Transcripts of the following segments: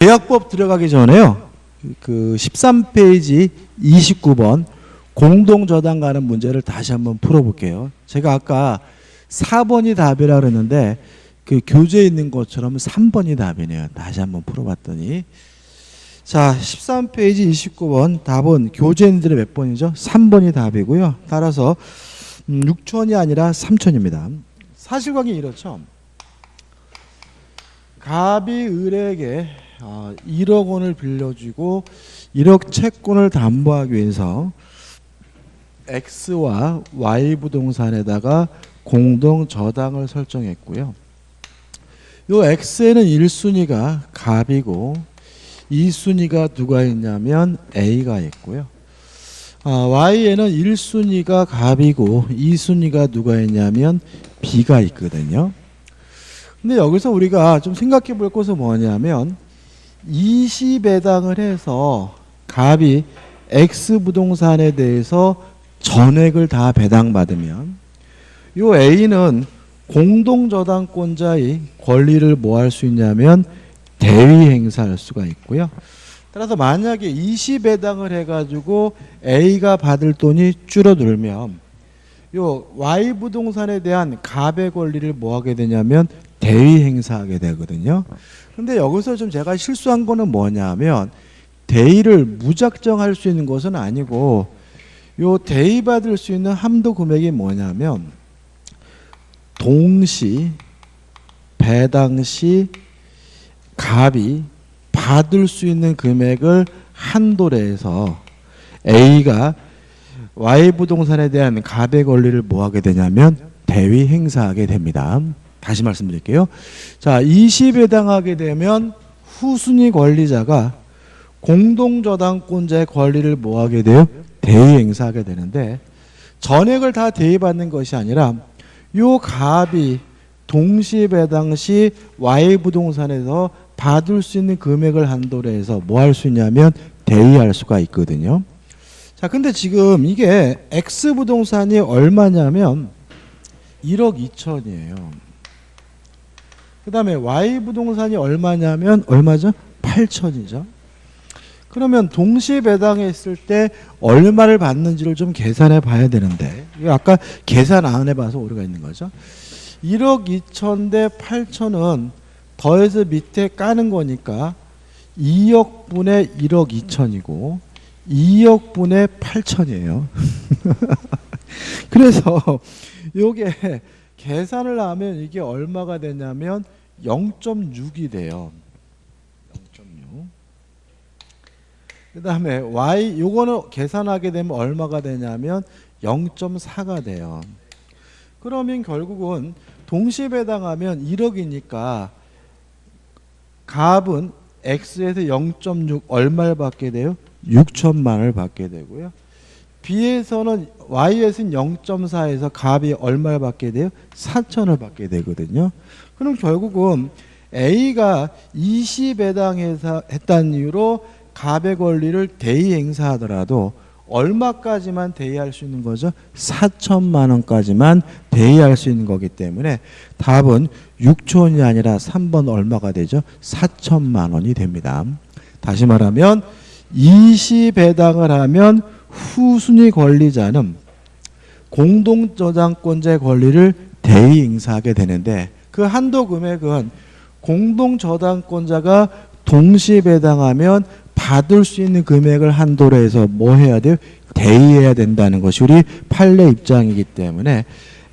계약법 들어가기 전에요. 그 13페이지 29번 공동저당 가는 문제를 다시 한번 풀어볼게요. 제가 아까 4번이 답이라 그랬는데 그 교재에 있는 것처럼 3번이 답이네요. 다시 한번 풀어봤더니 자 13페이지 29번 답은 교재에 있는 대로 몇 번이죠? 3번이 답이고요. 따라서 6천이 아니라 3천입니다. 사실관계 이렇죠. 갑이 을에게 1억 원을 빌려주고 1억 채권을 담보하기 위해서 X와 Y 부동산에다가 공동 저당을 설정했고요. 요 X에는 1순위가 갑이고 2순위가 누가 있냐면 A가 있고요. Y에는 1순위가 갑이고 2순위가 누가 있냐면 B가 있거든요. 근데 여기서 우리가 좀 생각해 볼 것은 뭐냐면 20배당을 해서 갑이 X 부동산에 대해서 전액을 다 배당받으면 요 A는 공동저당권자의 권리를 뭐 할 수 있냐면 대위 행사할 수가 있고요. 따라서 만약에 20배당을 해가지고 A가 받을 돈이 줄어들면 요 Y 부동산에 대한 갑의 권리를 뭐 하게 되냐면 대위 행사하게 되거든요. 근데 여기서 좀 제가 실수한 거는 뭐냐면 대위를 무작정 할 수 있는 것은 아니고 요 대위 받을 수 있는 한도 금액이 뭐냐면 동시 배당 시 갑이 받을 수 있는 금액을 한도로 해서 A가 Y 부동산에 대한 갑의 권리를 뭐 하게 되냐면 대위 행사하게 됩니다. 다시 말씀드릴게요. 자, 20에 해당하게 되면 후순위 권리자가 공동저당권자의 권리를 뭐 하게 돼요? 대위 행사하게 되는데 전액을 다 대위받는 것이 아니라 요 갑이 동시 배당 시 Y 부동산에서 받을 수 있는 금액을 한도로 해서 뭐 할 수 있냐면 대위할 수가 있거든요. 자, 근데 지금 이게 X 부동산이 얼마냐면 1억 2천이에요. 그 다음에 Y 부동산이 얼마냐면 얼마죠? 8천이죠. 그러면 동시 배당했을 때 얼마를 받는지를 좀 계산해 봐야 되는데 이거 아까 계산 안 해봐서 오류가 있는 거죠. 1억 2천 대 8천은 더해서 밑에 까는 거니까 2억 분의 1억 2천이고 2억 분의 8천이에요. 그래서 요게 계산을 하면 이게 얼마가 되냐면 0.6이 돼요. 0.6. 그 다음에 Y 요거는 계산하게 되면 얼마가 되냐면 0.4가 돼요. 그러면 결국은 동시배당하면 1억이니까 갑은 X에서 0.6 얼마를 받게 돼요? 6천만 원을 받게 되고요. B에서는 Y에서는 0.4에서 갑이 얼마를 받게 돼요? 4천을 받게 되거든요. 그럼 결국은 A가 20배당해서 했다는 이유로 갑의 권리를 대위 행사하더라도 얼마까지만 대위할 수 있는 거죠? 4천만 원까지만 대위할 수 있는 거기 때문에 답은 6천이 아니라 3번 얼마가 되죠? 4천만 원이 됩니다. 다시 말하면 20배당을 하면 후순위 권리자는 공동저당권자의 권리를 대위 행사하게 되는데 그 한도 금액은 공동저당권자가 동시배당하면 받을 수 있는 금액을 한도로 해서 뭐 해야 돼요? 대위해야 된다는 것이 우리 판례 입장이기 때문에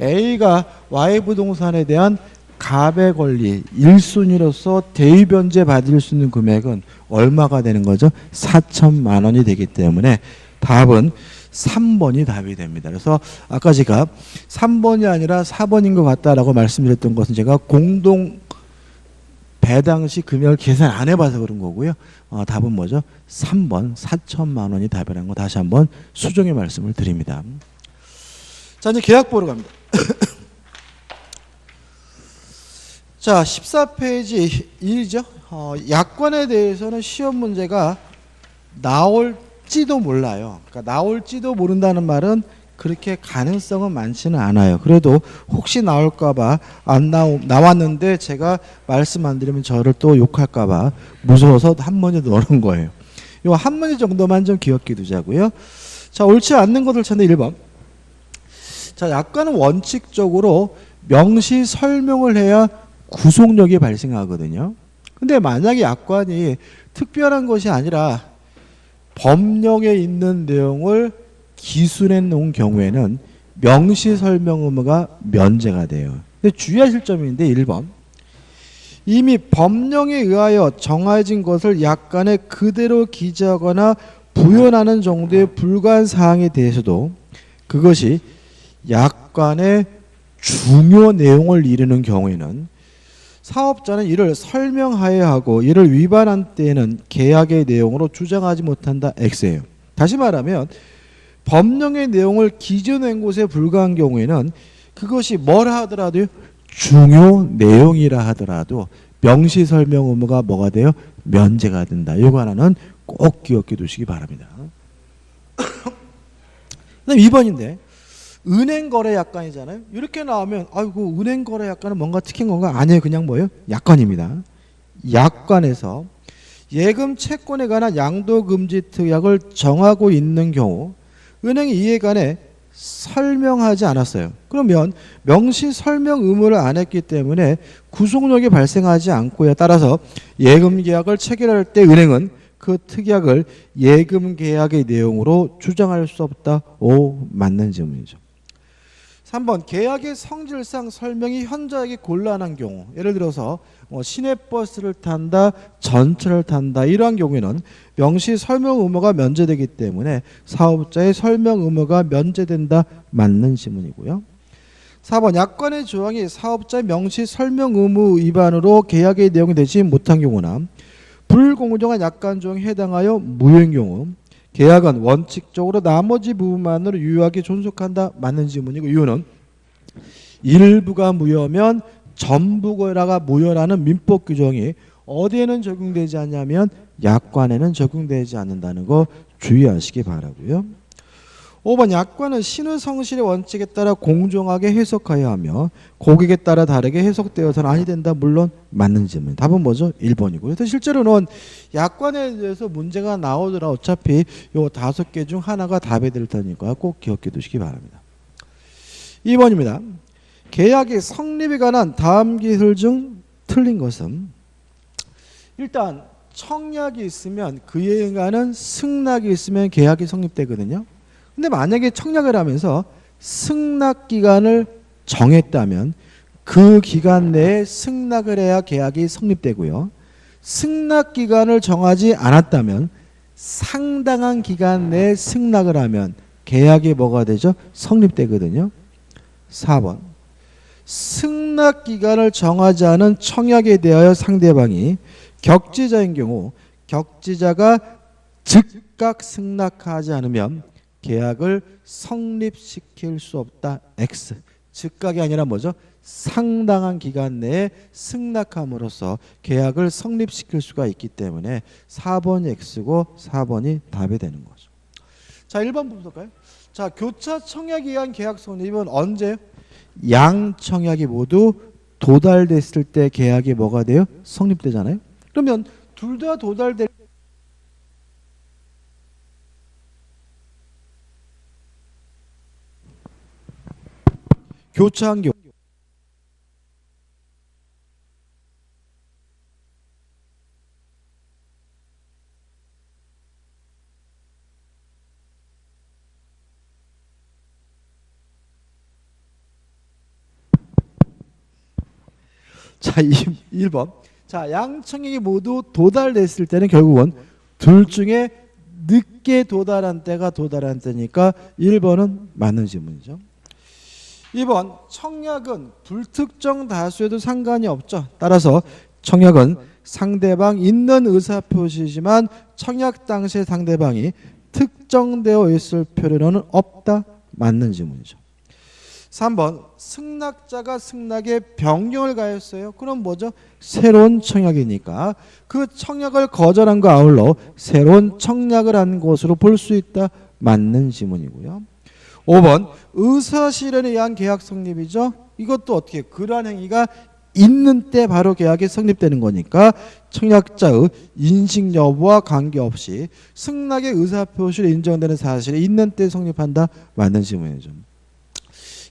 A가 Y 부동산에 대한 갑의 권리 1순위로서 대위 변제 받을 수 있는 금액은 얼마가 되는 거죠? 4천만 원이 되기 때문에 답은 3번이 답이 됩니다. 그래서 아까 제가 3번이 아니라 4번인 것 같다라고 말씀드렸던 것은 제가 공동 배당 시 금액을 계산 안 해봐서 그런 거고요. 답은 뭐죠? 3번 4천만 원이 답이라는 거 다시 한번 수정의 말씀을 드립니다. 자, 이제 계약 보러 갑니다. 자, 14페이지 1이죠. 약관에 대해서는 시험 문제가 나올지도 몰라요. 그러니까 나올지도 모른다는 말은 그렇게 가능성은 많지는 않아요. 그래도 혹시 나올까봐 안 나왔는데 제가 말씀 안 드리면 저를 또 욕할까봐 무서워서 한문에 넣는 거예요. 요 한문이 정도만 좀 기억해 두자고요. 자, 옳지 않는 것을 찾는 1번. 자, 약관은 원칙적으로 명시 설명을 해야 구속력이 발생하거든요. 근데 만약에 약관이 특별한 것이 아니라 법령에 있는 내용을 기술해 놓은 경우에는 명시 설명 의무가 면제가 돼요. 근데 주의하실 점인데 1번. 이미 법령에 의하여 정해진 것을 약관에 그대로 기재하거나 부연하는 정도에 불과한 사항에 대해서도 그것이 약관의 중요 내용을 이루는 경우에는 사업자는 이를 설명하여야 하고 이를 위반한 때에는 계약의 내용으로 주장하지 못한다. X예요. 다시 말하면 법령의 내용을 기재한 곳에 불과한 경우에는 그것이 뭐라 하더라도 중요 내용이라 하더라도 명시 설명 의무가 뭐가 돼요? 면제가 된다. 이거 하나는 꼭 기억해 두시기 바랍니다. 그다음 2번인데 은행거래 약관이잖아요. 이렇게 나오면 아이고 은행거래 약관은 뭔가 특이한 건가? 아니에요. 그냥 뭐예요? 약관입니다. 약관에서 예금 채권에 관한 양도금지 특약을 정하고 있는 경우 은행이 이에 관해 설명하지 않았어요. 그러면 명시 설명 의무를 안 했기 때문에 구속력이 발생하지 않고요. 따라서 예금 계약을 체결할 때 은행은 그 특약을 예금 계약의 내용으로 주장할 수 없다. 오, 맞는 질문이죠. 3번 계약의 성질상 설명이 현저하게 곤란한 경우, 예를 들어서 시내버스를 탄다, 전철을 탄다 이러한 경우에는 명시 설명 의무가 면제되기 때문에 사업자의 설명 의무가 면제된다. 맞는 질문이고요. 4번 약관의 조항이 사업자의 명시 설명 의무 위반으로 계약의 내용이 되지 못한 경우나 불공정한 약관 조항에 해당하여 무효인 경우 계약은 원칙적으로 나머지 부분만으로 유효하게 존속한다. 맞는 질문이고 이유는 일부가 무효면 전부가 무효라는 민법 규정이 어디에는 적용되지 않냐면 약관에는 적용되지 않는다는 거 주의하시기 바라고요. 5번 약관은 신의성실의 원칙에 따라 공정하게 해석하여야 하며 고객에 따라 다르게 해석되어서는 아니 된다. 물론 맞는 질문. 답은 뭐죠? 1번이고요. 그래서 실제로는 약관에 대해서 문제가 나오더라 어차피 요 5개 중 하나가 답이 될 테니까 꼭 기억해 두시기 바랍니다. 2번입니다. 계약의 성립에 관한 다음 기술 중 틀린 것은 일단 청약이 있으면 그에 관한 승낙이 있으면 계약이 성립되거든요. 근데 만약에 청약을 하면서 승낙 기간을 정했다면 그 기간 내에 승낙을 해야 계약이 성립되고요. 승낙 기간을 정하지 않았다면 상당한 기간 내에 승낙을 하면 계약이 뭐가 되죠? 성립되거든요. 4번 승낙 기간을 정하지 않은 청약에 대하여 상대방이 격지자인 경우 격지자가 즉각 승낙하지 않으면 계약을 성립시킬 수 없다. X. 즉각이 아니라 뭐죠? 상당한 기간 내에 승낙함으로써 계약을 성립시킬 수가 있기 때문에 4번이 X고 4번이 답이 되는 거죠. 자, 1번 부분 볼까요? 자, 교차 청약에 의한 계약 성립은 언제? 양 청약이 모두 도달됐을 때 계약이 뭐가 돼요? 성립되잖아요. 그러면 둘 다 도달될 교차한 경우 자, 1번. 자, 양청약이 모두 도달됐을 때는 결국은 둘 중에 늦게 도달한 때가 도달한 때니까 1번은 맞는 질문이죠. 2번 청약은 불특정 다수에도 상관이 없죠. 따라서 청약은 상대방 있는 의사표시지만 청약 당시에 상대방이 특정되어 있을 필요는 없다. 맞는 질문이죠. 3번 승낙자가 승낙에 변경을 가했어요. 그럼 뭐죠? 새로운 청약이니까 그 청약을 거절한 거 아울러 새로운 청약을 한 것으로 볼 수 있다. 맞는 질문이고요. 5번 의사실현에 의한 계약 성립이죠. 이것도 어떻게 그러한 행위가 있는 때 바로 계약이 성립되는 거니까 청약자의 인식 여부와 관계없이 승낙의 의사표시로 인정되는 사실이 있는 때 성립한다. 맞는 질문이죠.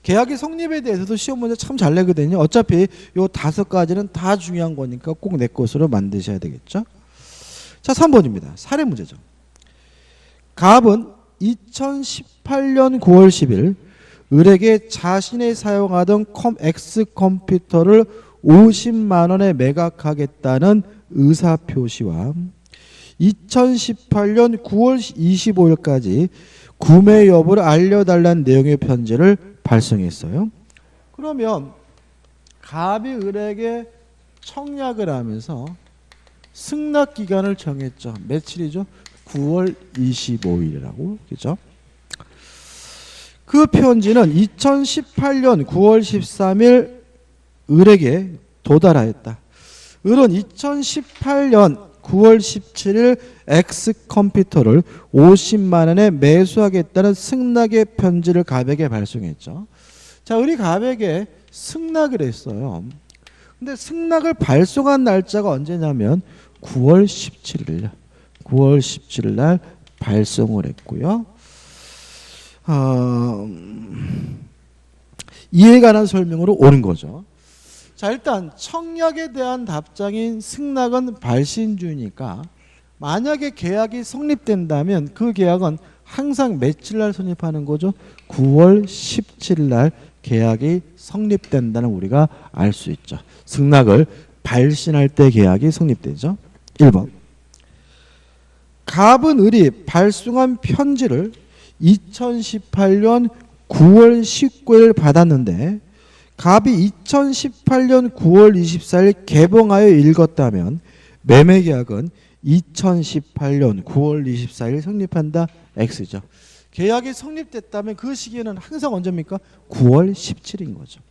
계약의 성립에 대해서도 시험 문제 참 잘 내거든요. 어차피 요 5가지는 다 중요한 거니까 꼭 내 것으로 만드셔야 되겠죠. 자, 3번입니다. 사례 문제죠. 갑은 2018년 9월 10일 을에게 자신이 사용하던 X 컴퓨터를 50만 원에 매각하겠다는 의사표시와 2018년 9월 25일까지 구매 여부를 알려달라는 내용의 편지를 발송했어요. 그러면 갑이 을에게 청약을 하면서 승낙 기간을 정했죠. 며칠이죠? 9월 25일이라고. 그죠? 그 편지는 2018년 9월 13일 을에게 도달하였다. 을은 2018년 9월 17일 X 컴퓨터를 50만 원에 매수하겠다는 승낙의 편지를 갑에게 발송했죠. 자, 을이 갑에게 승낙을 했어요. 근데 승낙을 발송한 날짜가 언제냐면 9월 17일. 9월 17일 날 발송을 했고요. 이에 관한 설명으로 오는 거죠. 자, 일단 청약에 대한 답장인 승낙은 발신주니까 만약에 계약이 성립된다면 그 계약은 항상 며칠 날 성립하는 거죠? 9월 17일 날 계약이 성립된다는 우리가 알 수 있죠. 승낙을 발신할 때 계약이 성립되죠. 1번. 갑은 을이 발송한 편지를 2018년 9월 19일 받았는데 갑이 2018년 9월 24일 개봉하여 읽었다면 매매계약은 2018년 9월 24일 성립한다. X죠. 계약이 성립됐다면 그 시기에는 항상 언제입니까? 9월 17인 거죠.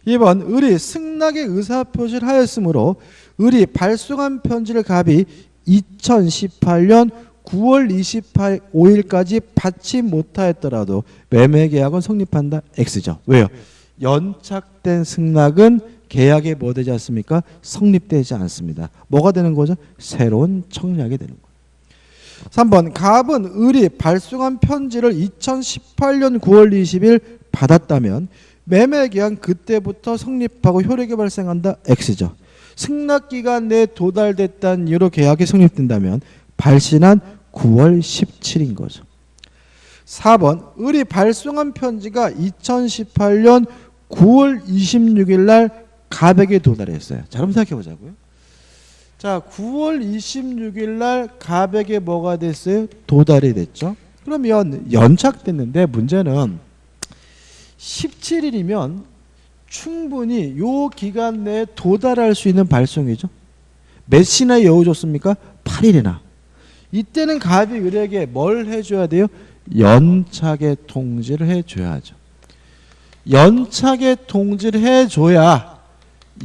2번 을이 승낙의 의사표시를 하였으므로 을이 발송한 편지를 갑이 2018년 9월 25일까지 받지 못하였더라도 매매계약은 성립한다. X죠. 왜요? 연착된 승낙은 계약에 뭐 되지 않습니까? 성립되지 않습니다. 뭐가 되는 거죠? 새로운 청약이 되는 거예요. 3번 갑은 을이 발송한 편지를 2018년 9월 20일 받았다면 매매계약은 그때부터 성립하고 효력이 발생한다. X죠. 승낙기간 내에 도달됐다는 이유로 계약이 성립된다면 발신한 9월 17인 거죠. 4번 을이 발송한 편지가 2018년 9월 26일 날 갑에게 도달했어요. 자, 그럼 생각해 보자고요. 자, 9월 26일 날 갑에게 뭐가 됐어요? 도달이 됐죠. 그러면 연착됐는데 문제는 17일이면 충분히 요 기간 내에 도달할 수 있는 발송이죠. 몇 시나 여유 줬습니까? 8일이나. 이때는 갑이 을에게 뭘 해줘야 돼요? 연착의 통지를 해줘야죠. 연착의 통지를 해줘야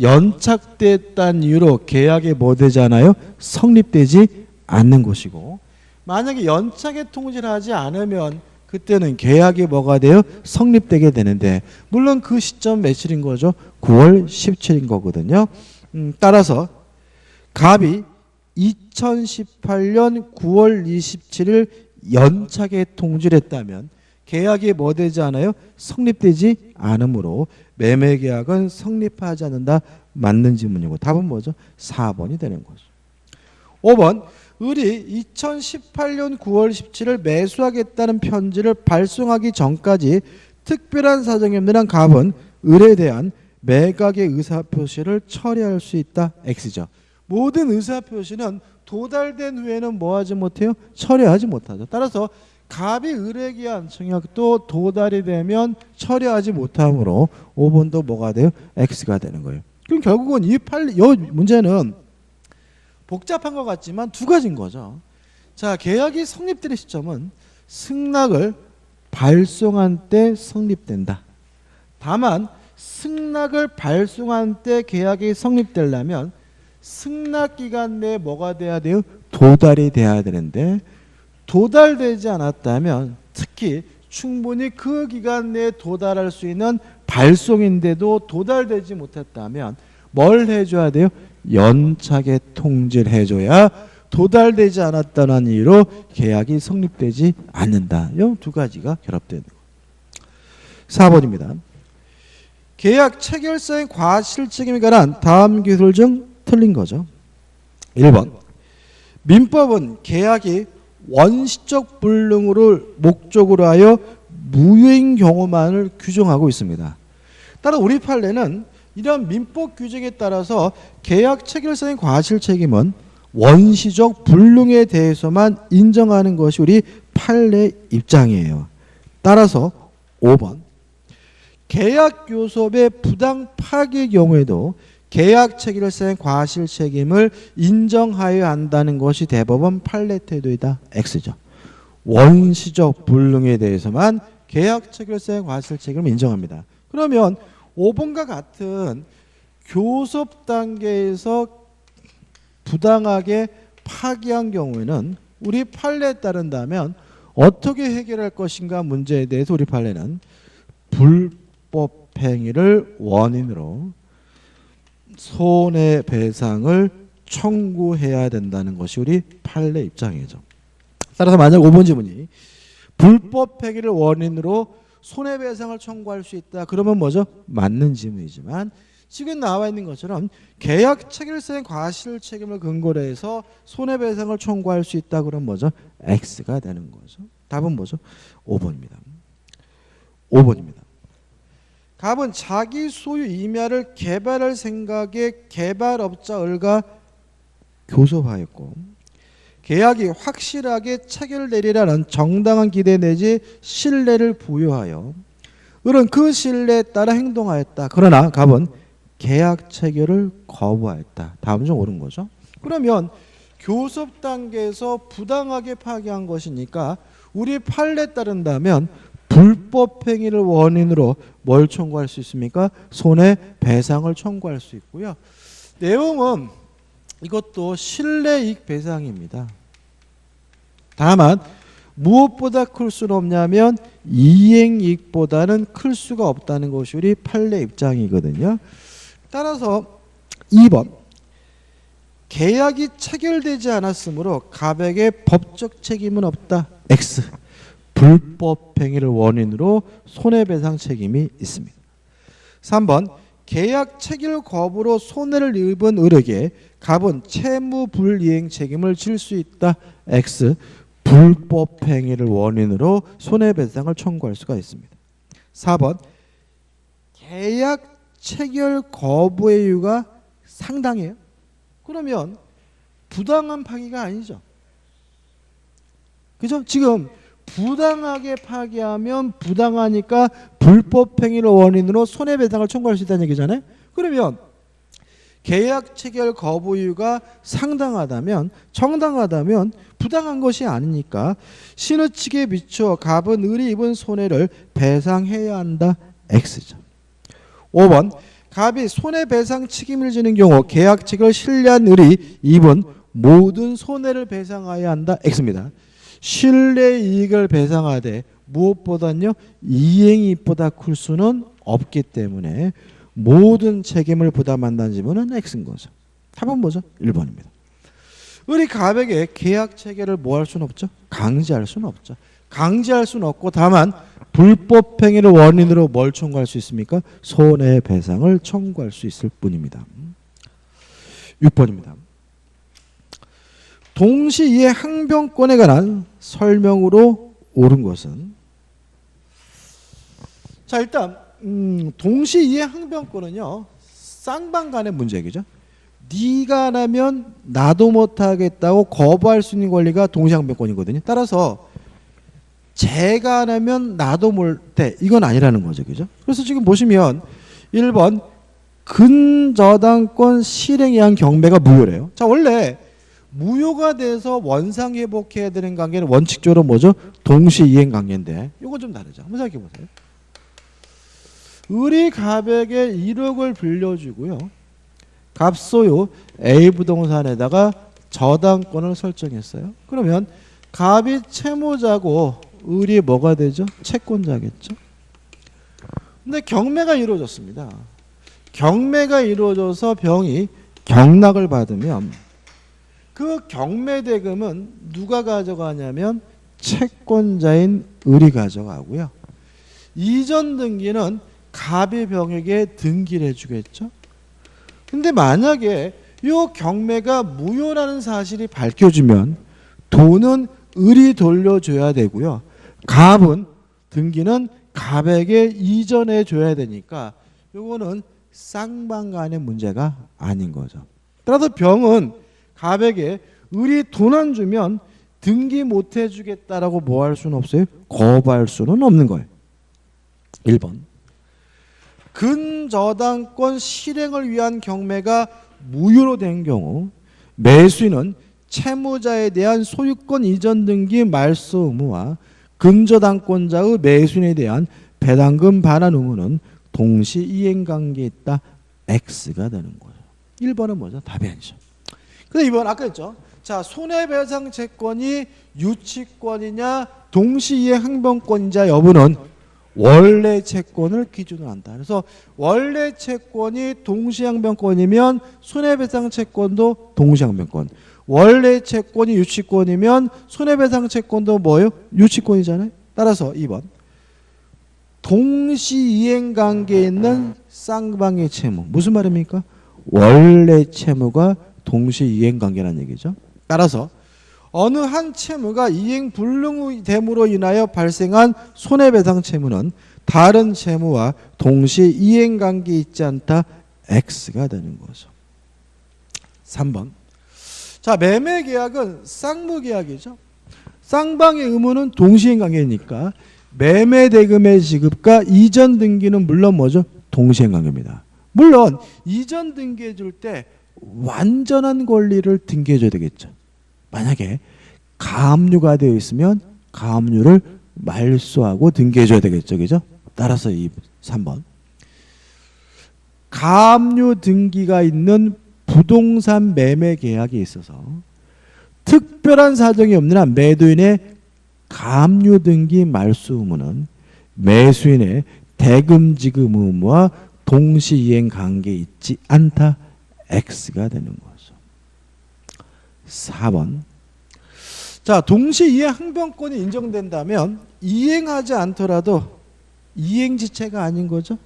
연착됐다는 이유로 계약이 뭐 되잖아요? 성립되지 않는 것이고, 만약에 연착의 통지를 하지 않으면 그때는 계약이 뭐가 돼요? 성립되게 되는데, 물론 그 시점 며칠인 거죠? 9월 17인 거거든요. 따라서 갑이 2018년 9월 27일 연착에 통지를 했다면 계약이 뭐 되지 않아요? 성립되지 않으므로 매매계약은 성립하지 않는다. 맞는 질문이고 답은 뭐죠? 4번이 되는 거죠. 5번 을이 2018년 9월 17일 매수하겠다는 편지를 발송하기 전까지 특별한 사정이 없는 한 갑은 을에 대한 매각의 의사표시를 처리할 수 있다. X죠. 모든 의사표시는 도달된 후에는 뭐하지 못해요? 처리하지 못하죠. 따라서 갑이 을에게 한 청약도 도달이 되면 처리하지 못하므로 5번도 뭐가 돼요? X가 되는 거예요. 그럼 결국은 이 문제는 복잡한 것 같지만 두 가지인 거죠. 자, 계약이 성립될 시점은 승낙을 발송한 때 성립된다. 다만 승낙을 발송한 때 계약이 성립되려면 승낙 기간 내에 뭐가 돼야 돼요? 도달이 돼야 되는데 도달되지 않았다면, 특히 충분히 그 기간 내에 도달할 수 있는 발송인데도 도달되지 못했다면 뭘 해줘야 돼요? 연착에 통지를 해줘야 도달되지 않았다는 이유로 계약이 성립되지 않는다. 이 두 가지가 결합되는 거예요. 4번입니다. 계약 체결사의 과실책임에 관한 다음 기술 중 틀린 거죠. 1번. 민법은 계약이 원시적 불능을 목적으로 하여 무효인 경우만을 규정하고 있습니다. 따라 우리 판례는 이런 민법 규정에 따라서 계약 체결사의 과실책임은 원시적 불능에 대해서만 인정하는 것이 우리 판례 입장이에요. 따라서 5번. 계약 교섭의 부당 파기의 경우에도 계약 체결사의 과실 책임을 인정하여야 한다는 것이 대법원 판례 태도이다. X죠. 원시적 불능에 대해서만 계약 체결사의 과실 책임을 인정합니다. 그러면 5번과 같은 교섭 단계에서 부당하게 파기한 경우에는 우리 판례에 따른다면 어떻게 해결할 것인가 문제에 대해서 우리 판례는 불법 행위를 원인으로 손해배상을 청구해야 된다는 것이 우리 판례 입장이죠. 따라서 만약 5번 지문이 불법 행위를 원인으로 손해배상을 청구할 수 있다. 그러면 뭐죠? 맞는 지문이지만 지금 나와 있는 것처럼 계약 체결사의 과실 책임을 근거로 해서 손해배상을 청구할 수 있다. 그러면 뭐죠? X가 되는 거죠. 답은 뭐죠? 5번입니다. 5번입니다. 갑은 자기 소유 임야를 개발할 생각에 개발업자을과 교섭하였고 계약이 확실하게 체결되리라는 정당한 기대 내지 신뢰를 부여하여 을은 그 신뢰에 따라 행동하였다. 그러나 갑은 계약 체결을 거부하였다. 다음 중 옳은 거죠. 그러면 교섭 단계에서 부당하게 파기한 것이니까 우리 판례에 따른다면 불법 행위를 원인으로 뭘 청구할 수 있습니까? 손해배상을 청구할 수 있고요. 내용은 이것도 실내이익 배상입니다. 다만 무엇보다 클 수는 없냐면 이행이익보다는 클 수가 없다는 것이 우리 판례 입장이거든요. 따라서 2번 계약이 체결되지 않았으므로 갑에게 법적 책임은 없다. X. 불법 행위를 원인으로 손해배상 책임이 있습니다. 3번 계약 체결 거부로 손해를 입은 을에게 갑은 채무 불이행 책임을 질 수 있다. X. 불법 행위를 원인으로 손해배상을 청구할 수가 있습니다. 4번 계약 체결 거부의 이유가 상당해요. 그러면 부당한 파기가 아니죠. 그죠? 지금 부당하게 파기하면 부당하니까 불법 행위를 원인으로 손해배상을 청구할 수 있다는 얘기잖아요. 그러면 계약 체결 거부 이유가 상당하다면 정당하다면 부당한 것이 아니니까 신의 측에 미쳐 갑은 을이 입은 손해를 배상해야 한다. X죠. 5번 갑이 손해배상 책임을 지는 경우 계약 체결 신뢰한 을이 입은 모든 손해를 배상해야 한다. X입니다. 신뢰이익을 배상하되 무엇보다는요 이행이익보다 클 수는 없기 때문에 모든 책임을 부담한다는 지문은 X인 거죠. 답은 뭐죠? 1번입니다. 을이 갑에게 계약 체결을 뭐 할 수는 없죠? 강제할 수는 없죠. 강제할 수는 없고 다만 불법 행위를 원인으로 뭘 청구할 수 있습니까? 손해배상을 청구할 수 있을 뿐입니다. 6번입니다. 동시이해 항변권에 관한 설명으로 옳은 것은 자 일단 동시이해 항변권은요 쌍방 간의 문제이죠. 네가 안 하면 나도 못하겠다고 거부할 수 있는 권리가 동시항변권이거든요. 따라서 제가 안 하면 나도 못해 이건 아니라는 거죠. 그죠? 그래서 지금 보시면 1번 근저당권 실행에 의한 경매가 무효래요. 자 원래 무효가 돼서 원상 회복해야 되는 관계는 원칙적으로 뭐죠? 동시이행 관계인데 이건 좀 다르죠. 한번 생각해 보세요. 을이 갑에게 1억을 빌려주고요. 갑 소유 A 부동산에다가 저당권을 설정했어요. 그러면 갑이 채무자고 을이 뭐가 되죠? 채권자겠죠. 근데 경매가 이루어졌습니다. 경매가 이루어져서 병이 경락을 받으면 그 경매대금은 누가 가져가냐면 채권자인 을이 가져가고요. 이전 등기는 갑이 병에게 등기를 해주겠죠. 근데 만약에 이 경매가 무효라는 사실이 밝혀지면 돈은 을이 돌려줘야 되고요. 갑은 등기는 갑에게 이전해 줘야 되니까 이거는 쌍방 간의 문제가 아닌 거죠. 따라서 병은 갑에게 을이 돈 안 주면 등기 못 해주겠다라고 뭐 할 수는 없어요? 거부할 수는 없는 거예요. 1번. 근저당권 실행을 위한 경매가 무효로 된 경우 매수인은 채무자에 대한 소유권 이전 등기 말소 의무와 근저당권자의 매수인에 대한 배당금 반환 의무는 동시 이행관계에 있다. X가 되는 거죠. 1번은 뭐죠? 답이 아니죠. 근데 2번 아까 했죠. 자, 손해배상 채권이 유치권이냐 동시이행 항변권이냐 여부는 원래 채권을 기준으로 한다. 그래서 원래 채권이 동시항변권이면 손해배상 채권도 동시항변권. 원래 채권이 유치권이면 손해배상 채권도 뭐예요? 유치권이잖아요. 따라서 2번. 동시이행관계에 있는 쌍방의 채무. 무슨 말입니까? 원래 채무가 동시이행관계라는 얘기죠. 따라서 어느 한 채무가 이행 불능됨으로 인하여 발생한 손해배상 채무는 다른 채무와 동시 이행관계에 있지 않다. X가 되는 거죠. 3번. 자, 매매계약은 쌍무계약이죠. 쌍방의 의무는 동시행관계니까 매매대금의 지급과 이전 등기는 물론 뭐죠? 동시행관계입니다. 물론 이전 등기해 줄 때 완전한 권리를 등기해 줘야 되겠죠. 만약에 가압류가 되어 있으면 가압류를 말소하고 등기해 줘야 되겠죠. 그죠? 따라서 3번. 가압류 등기가 있는 부동산 매매 계약에 있어서 특별한 사정이 없는 한 매도인의 가압류 등기 말소 의무는 매수인의 대금 지급 의무와 동시 이행 관계에 있지 않다. X가 되는 거죠. 4번. 자, 동시 이행 항변권이 인정된다면 이행하지 않더라도 이행지체가 아닌 거죠.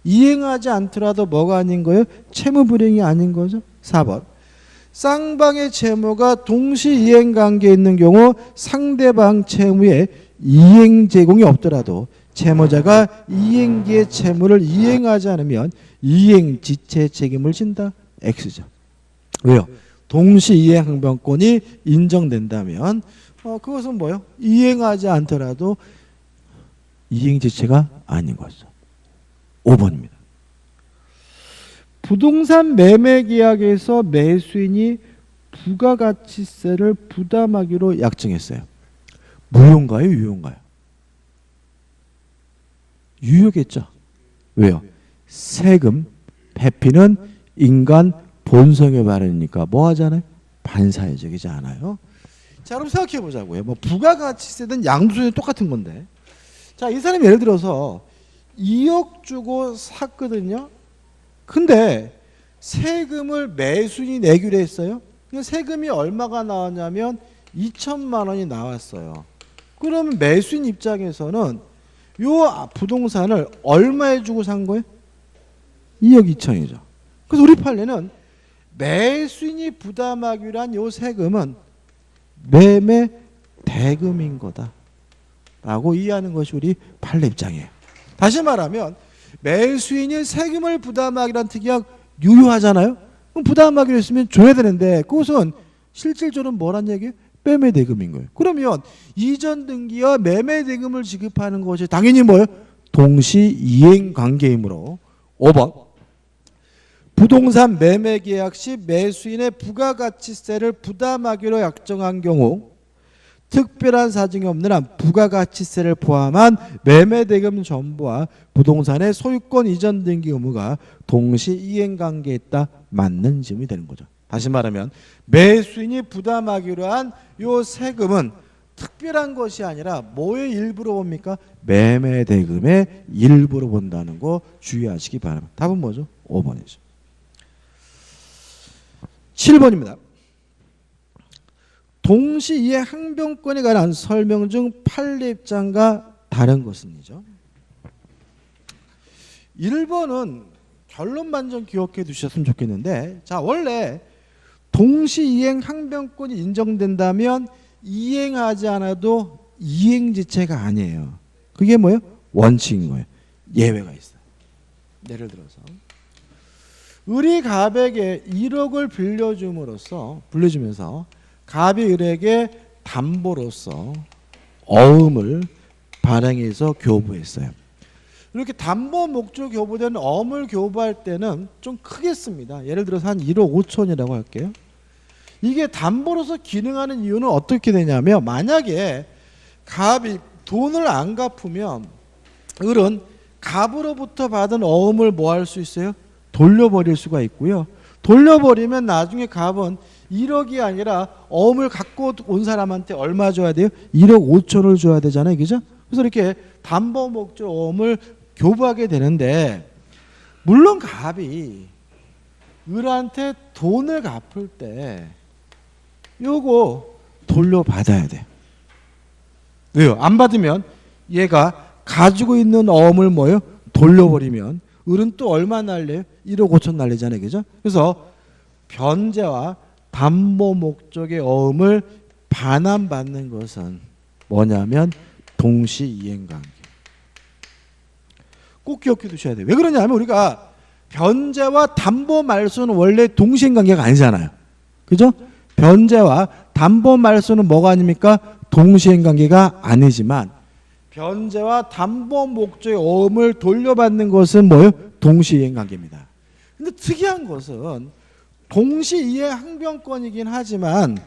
이행하지 않더라도 뭐가 아닌 거예요? 채무불이행이 아닌 거죠. 4번. 쌍방의 채무가 동시 이행 관계에 있는 경우 상대방 채무에 이행 제공이 없더라도 채무자가 이행기의 채무를 이행하지 않으면 이행 지체 책임을 진다. X죠. 왜요? 동시 이행 항변권이 인정된다면 그것은 뭐예요? 이행하지 않더라도 이행 지체가 아닌 거죠. 5번입니다. 부동산 매매 계약에서 매수인이 부가가치세를 부담하기로 약정했어요. 무효인가요? 유효인가요? 유효겠죠. 왜요? 세금, 회피는 인간 본성에 바르니까 뭐 하잖아요? 반사회적이지 않아요? 자, 그럼 생각해 보자고요. 뭐 부가가치세든 양도세든 똑같은 건데. 자, 이 사람이 예를 들어서 2억 주고 샀거든요. 근데 세금을 매수인이 내기로 했어요. 세금이 얼마가 나왔냐면 2천만 원이 나왔어요. 그러면 매수인 입장에서는 요 부동산을 얼마에 주고 산 거예요? 2억 2천이죠. 그래서 우리 판례는 매수인이 부담하기로 한 요 세금은 매매 대금인 거다 라고 이해하는 것이 우리 판례 입장이에요. 다시 말하면 매수인이 세금을 부담하기로 한 특약 유효하잖아요. 그럼 부담하기로 했으면 줘야 되는데 그것은 실질적으로 뭐란 얘기예요? 매매 대금인 거예요. 그러면 이전 등기와 매매 대금을 지급하는 것이 당연히 뭐예요? 동시 이행 관계이므로 5번. 부동산 매매 계약 시 매수인의 부가가치세를 부담하기로 약정한 경우 특별한 사정이 없는 한 부가가치세를 포함한 매매대금 전부와 부동산의 소유권 이전 등기 의무가 동시 이행관계에 있다. 맞는 질문이 되는 거죠. 다시 말하면 매수인이 부담하기로 한 요 세금은 특별한 것이 아니라 뭐의 일부로 봅니까? 매매 대금의 일부로 본다는 거 주의하시기 바랍니다. 답은 뭐죠? 5번이죠. 7번입니다. 동시이행 항변권에 관한 설명 중 판례 입장과 다른 것은이죠. 1번은 결론만 좀 기억해 두셨으면 좋겠는데, 자, 원래 동시이행 항변권이 인정된다면 이행하지 않아도 이행지체가 아니에요. 그게 뭐예요? 원칙인 거예요. 예외가 있어요. 예를 들어서 을이 갑에게 1억을 빌려주면서 갑이 을에게 담보로서 어음을 발행해서 교부했어요. 이렇게 담보 목적 교부된 어음을 교부할 때는 좀 크게 씁니다. 예를 들어서 한 1억 5천이라고 할게요. 이게 담보로서 기능하는 이유는 어떻게 되냐면, 만약에 갑이 돈을 안 갚으면 을은 갑으로부터 받은 어음을 뭐 할 수 있어요? 돌려버릴 수가 있고요. 돌려버리면 나중에 갑은 1억이 아니라 어음을 갖고 온 사람한테 얼마 줘야 돼요? 1억 5천을 줘야 되잖아요. 그죠? 그래서 이렇게 담보 목적 어음을 교부하게 되는데, 물론 갑이 을한테 돈을 갚을 때 요거 돌려받아야 돼. 왜요? 안 받으면 얘가 가지고 있는 어음을 뭐예요? 돌려버리면 을은 또 얼마 날려요? 1억 5천 날리잖아요. 그죠? 그래서 변제와 담보 목적의 어음을 반환받는 것은 뭐냐면 동시이행관계. 꼭 기억해 두셔야 돼요. 왜 그러냐면 우리가 변제와 담보 말소는 원래 동시이행관계가 아니잖아요. 그죠? 변제와 담보 말소는 뭐가 아닙니까? 동시이행관계가 아니지만 변제와 담보 목적의 어음을 돌려받는 것은 뭐예요? 동시이행관계입니다. 근데 특이한 것은 동시이행 항변권이긴 하지만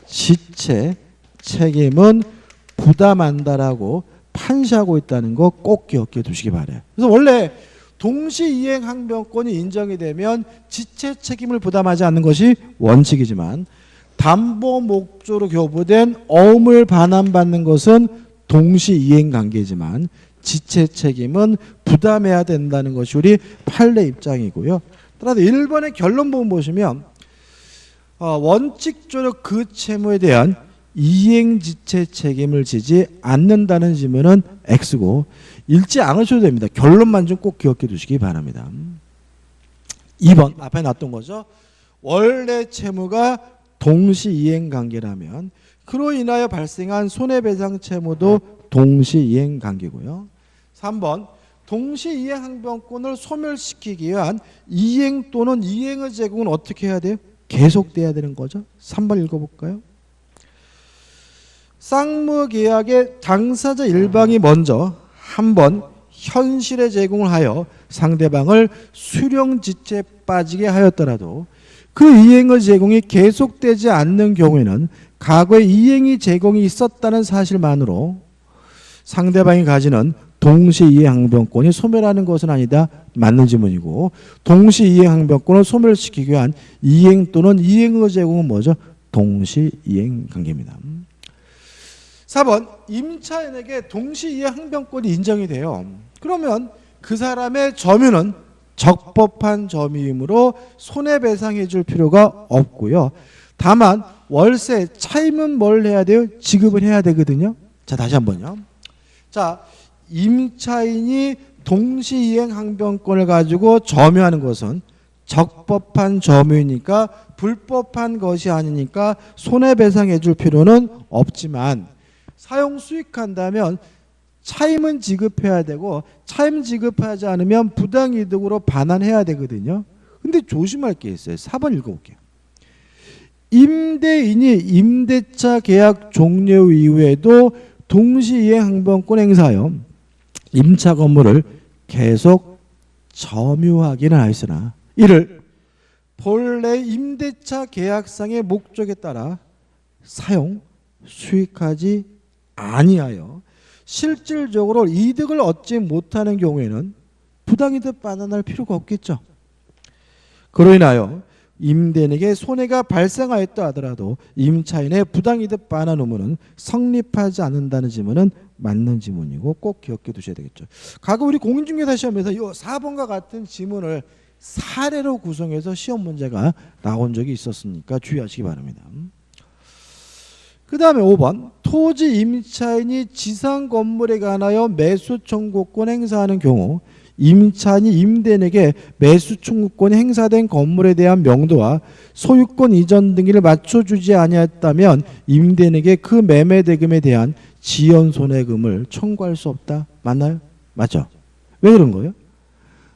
지체 책임은 부담한다라고 판시하고 있다는 거 꼭 기억해 두시기 바라요. 그래서 원래 동시이행 항변권이 인정이 되면 지체 책임을 부담하지 않는 것이 원칙이지만 담보 목적으로 교부된 어음을 반환받는 것은 동시이행 관계지만 지체 책임은 부담해야 된다는 것이 우리 판례 입장이고요. 따라서 1번의 결론 부분 보시면 원칙적으로 그 채무에 대한 이행지체 책임을 지지 않는다는 지문은 X고, 읽지 않으셔도 됩니다. 결론만 좀 꼭 기억해 두시기 바랍니다. 2번 앞에 놨던 거죠. 원래 채무가 동시이행관계라면 그로 인하여 발생한 손해배상 채무도 동시이행관계고요. 3번 동시이행 항변권을 소멸시키기 위한 이행 또는 이행의 제공은 어떻게 해야 돼요? 계속돼야 되는 거죠. 3번 읽어볼까요? 쌍무계약의 당사자 일방이 먼저 한 번 현실의 제공을 하여 상대방을 수령지체에 빠지게 하였더라도 그 이행의 제공이 계속되지 않는 경우에는 과거에 이행이 제공이 있었다는 사실만으로 상대방이 가지는 동시이행 항변권이 소멸하는 것은 아니다. 맞는 지문이고, 동시이행 항변권을 소멸시키기 위한 이행 또는 이행의 제공은 뭐죠? 동시이행 관계입니다. 4번 임차인에게 동시이행 항변권이 인정이 돼요. 그러면 그 사람의 점유는 적법한 점유이므로 손해배상해 줄 필요가 없고요. 다만 월세 차임은 뭘 해야 돼요? 지급을 해야 되거든요. 자, 다시 한번요. 자, 임차인이 동시이행 항변권을 가지고 점유하는 것은 적법한 점유이니까 불법한 것이 아니니까 손해배상해 줄 필요는 없지만, 사용 수익한다면 차임은 지급해야 되고 차임 지급하지 않으면 부당이득으로 반환해야 되거든요. 근데 조심할 게 있어요. 4번 읽어볼게요. 임대인이 임대차 계약 종료 이후에도 동시이행 항변권 행사하여 임차 건물을 계속 점유하기는 하였으나 이를 본래 임대차 계약상의 목적에 따라 사용 수익하지 아니하여 실질적으로 이득을 얻지 못하는 경우에는 부당이득 반환할 필요가 없겠죠. 그로 인하여 임대인에게 손해가 발생하였다 하더라도 임차인의 부당이득 반환 의무는 성립하지 않는다는 지문은 맞는 지문이고 꼭 기억해 두셔야 되겠죠. 과거 우리 공인중개사 시험에서 이 4번과 같은 지문을 사례로 구성해서 시험 문제가 나온 적이 있었으니까 주의하시기 바랍니다. 그 다음에 5번 토지 임차인이 지상 건물에 관하여 매수 청구권 행사하는 경우 임차인이 임대인에게 매수 청구권이 행사된 건물에 대한 명도와 소유권 이전 등기를 맞춰주지 아니했다면 임대인에게 그 매매 대금에 대한 지연 손해금을 청구할 수 없다. 맞나요? 맞죠? 왜 그런 거예요?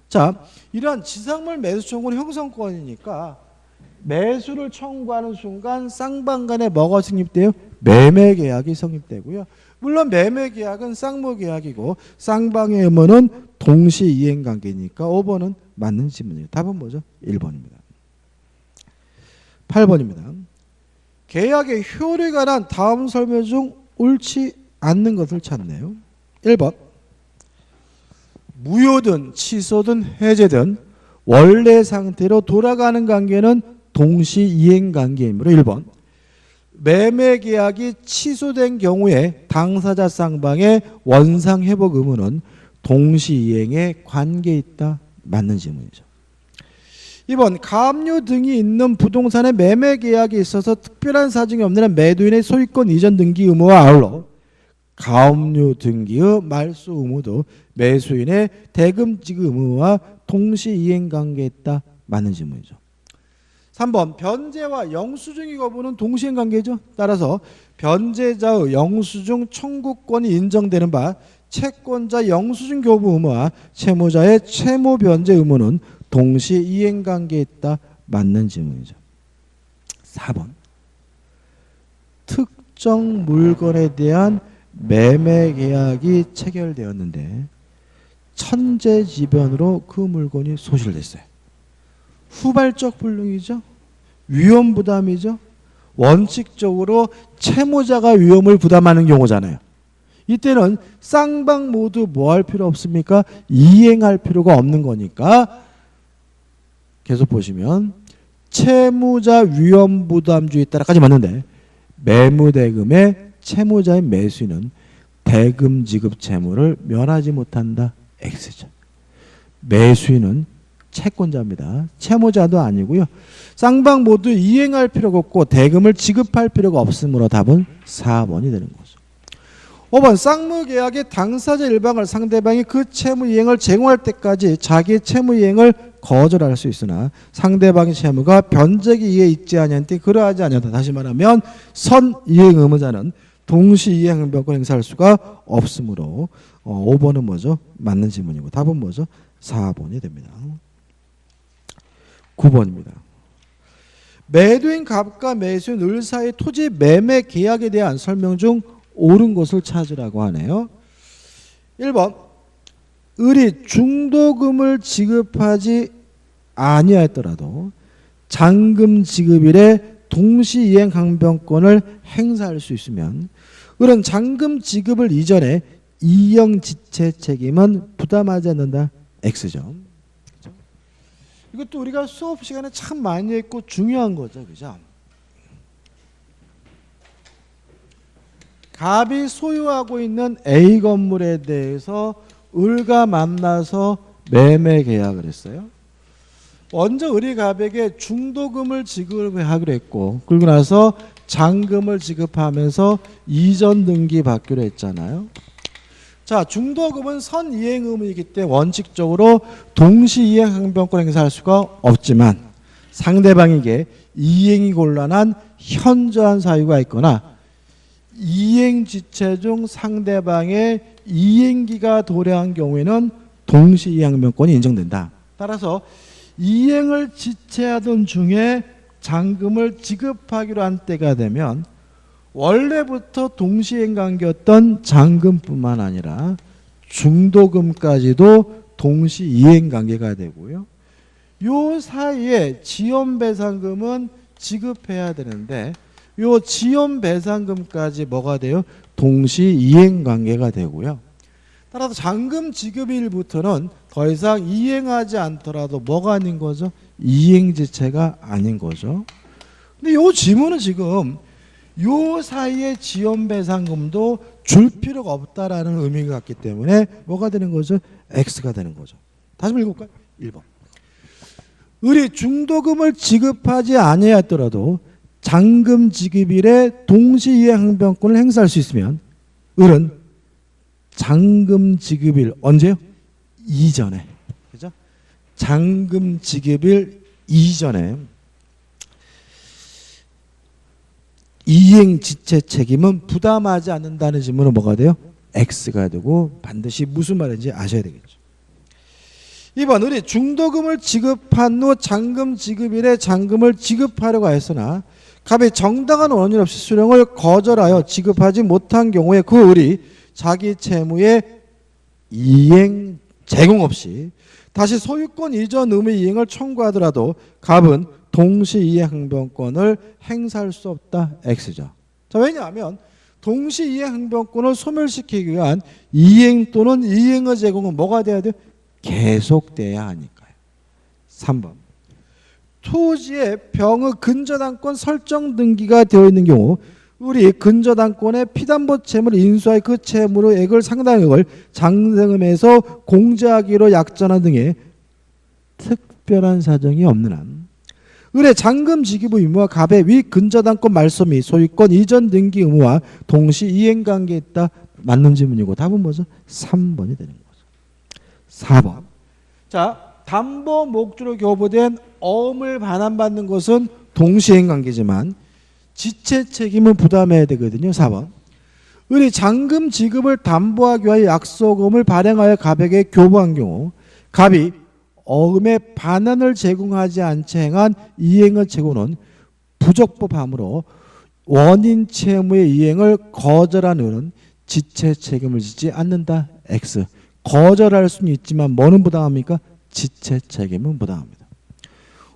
자, 이러한 지상물 매수 청구는 형성권이니까 매수를 청구하는 순간 쌍방 간에 뭐가 성립돼요? 매매 계약이 성립되고요. 물론 매매 계약은 쌍무 계약이고 쌍방의 의무는 동시 이행 관계니까 5번은 맞는 질문이에요. 답은 뭐죠? 1번입니다. 8번입니다. 계약의 효력에 관한 다음 설명 중 옳지 않는 것을 찾네요. 1번 무효든 취소든 해제든 원래 상태로 돌아가는 관계는 동시 이행 관계이므로 1번 매매 계약이 취소된 경우에 당사자 쌍방의 원상 회복 의무는 동시 이행에 관계 있다. 맞는 질문이죠. 2번 가압류 등이 있는 부동산의 매매 계약이 있어서 특별한 사정이 없는 한 매도인의 소유권 이전 등기 의무와 아울러 가압류 등기의 말소 의무도 매수인의 대금 지급 의무와 동시 이행 관계 있다. 맞는 질문이죠. 3번 변제와 영수증의 거부는 동시행 관계죠. 따라서 변제자의 영수증 청구권이 인정되는 바 채권자 영수증 교부 의무와 채무자의 채무 변제 의무는 동시 이행 관계에 있다. 맞는 질문이죠. 4번 특정 물건에 대한 매매 계약이 체결되었는데 천재지변으로 그 물건이 소실됐어요. 후발적 불능이죠. 위험 부담이죠. 원칙적으로 채무자가 위험을 부담하는 경우잖아요. 이때는 쌍방 모두 뭐 할 필요 없습니까? 이행할 필요가 없는 거니까 계속 보시면 채무자 위험 부담주의에 따라까지 맞는데 매무대금의 채무자의 매수인은 대금 지급 채무를 면하지 못한다. X죠. 매수인은 채권자입니다. 채무자도 아니고요. 쌍방 모두 이행할 필요가 없고 대금을 지급할 필요가 없으므로 답은 4번이 되는 거죠. 5번 쌍무계약의 당사자 일방을 상대방이 그 채무 이행을 제공할 때까지 자기의 채무 이행을 거절할 수 있으나 상대방의 채무가 변제기 이에 있지 아니한 때 그러하지 아니하다. 다시 말하면 선이행 의무자는 동시 이행 항변권 행사할 수가 없으므로 5번은 뭐죠? 맞는 질문이고 답은 뭐죠? 4번이 됩니다. 9번입니다. 매도인 갑과 매수인 을 사이 토지 매매 계약에 대한 설명 중 옳은 것을 찾으라고 하네요. 1번 을이 중도금을 지급하지 아니하였더라도 잔금 지급일에 동시이행 항변권을 행사할 수 있으면 을은 잔금 지급을 이전에 이행지체 책임은 부담하지 않는다. X죠. 이것도 우리가 수업 시간에 참 많이 했고 중요한 거죠. 그죠? 갑이 소유하고 있는 A 건물에 대해서 을과 만나서 매매 계약을 했어요. 먼저 을이 갑에게 중도금을 지급하기로 했고 그리고 나서 잔금을 지급하면서 이전 등기 받기로 했잖아요. 자, 중도금은 선이행 의무이기 때문에 원칙적으로 동시이행 항변권 행사할 수가 없지만 상대방에게 이행이 곤란한 현저한 사유가 있거나 이행지체 중 상대방의 이행기가 도래한 경우에는 동시이행 항변권이 인정된다. 따라서 이행을 지체하던 중에 잔금을 지급하기로 한 때가 되면 원래부터 동시이행 관계였던 잔금뿐만 아니라 중도금까지도 동시이행 관계가 되고요. 요 사이에 지연배상금은 지급해야 되는데 요 지연배상금까지 뭐가 돼요? 동시이행 관계가 되고요. 따라서 잔금 지급일부터는 더 이상 이행하지 않더라도 뭐가 아닌 거죠? 이행지체가 아닌 거죠. 근데 이 지문은 지금 요 사이에 지연배상금도 줄 필요가 없다라는 의미가 같기 때문에 뭐가 되는 거죠? X가 되는 거죠. 다시 한번 읽어볼까요? 1번. 을이 중도금을 지급하지 아니하였더라도 잔금 지급일에 동시이행항변권을 행사할 수 있으면 을은 잔금 지급일 언제요? 이전에. 그죠? 잔금 지급일 이전에 이행 지체 책임은 부담하지 않는다는 질문은 뭐가 돼요? X가 되고 반드시 무슨 말인지 아셔야 되겠죠. 2번 을이 중도금을 지급한 후 잔금 지급일에 잔금을 지급하려고 했으나 갑이 정당한 원인 없이 수령을 거절하여 지급하지 못한 경우에 그 을이 자기 채무의 이행 제공 없이 다시 소유권 이전 의무 이행을 청구하더라도 갑은 동시이행항변권을 행사할 수 없다. X죠. 자, 왜냐하면 동시이행항변권을 소멸시키기 위한 이행 또는 이행의 제공은 뭐가 돼야 돼요? 계속돼야 하니까요. 3번. 토지의 병의 근저당권 설정 등기가 되어 있는 경우 을이 근저당권의 피담보 채무를 인수하여 그 채무로 액을 상당액을 장세금에서 공제하기로 약정한 등의 특별한 사정이 없는 한 을의 잔금 지급 의무와 갑의 위 근저당권 말소 및 소유권 이전 등기 의무와 동시 이행관계에 있다. 맞는 질문이고 답은 뭐죠? 3번이 되는 거죠. 4번. 자, 담보 목적으로 교부된 어음을 반환받는 것은 동시이행관계지만 지체 책임은 부담해야 되거든요. 4번. 을이 잔금 지급을 담보하기 위하여 약속음을 발행하여 갑에게 교부한 경우 갑이 어음의 반환을 제공하지 않지 행한 이행의 채무는 부적법하므로 원인 채무의 이행을 거절한 을은 지체 책임을 지지 않는다. X. 거절할 수는 있지만 뭐는 부담합니까? 지체 책임은 부담합니다.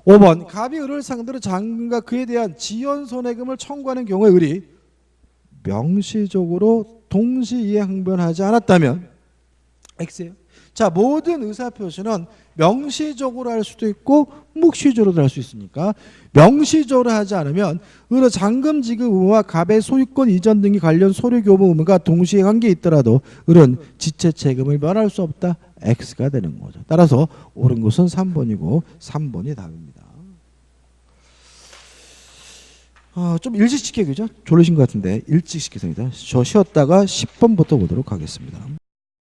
5번. 갑이 을을 상대로 잔금과 그에 대한 지연 손해금을 청구하는 경우에 을이 명시적으로 동시이행항변하지 않았다면 X예요. 자, 모든 의사표시는 명시적으로 할 수도 있고 묵시적으로도 할 수 있으니까 명시적으로 하지 않으면 을의 잔금 지급 의무와 갑의 소유권 이전 등기 관련 소유 교부 의무가 동시에 관계에 있더라도 을은 지체 책임을 면할 수 없다. X가 되는 거죠. 따라서 옳은 것은 3번이고 3번이 답입니다. 좀 일찍 시켜야 그죠? 졸리신 것 같은데 일찍 시키겠습니다. 저 쉬었다가 10번부터 보도록 하겠습니다.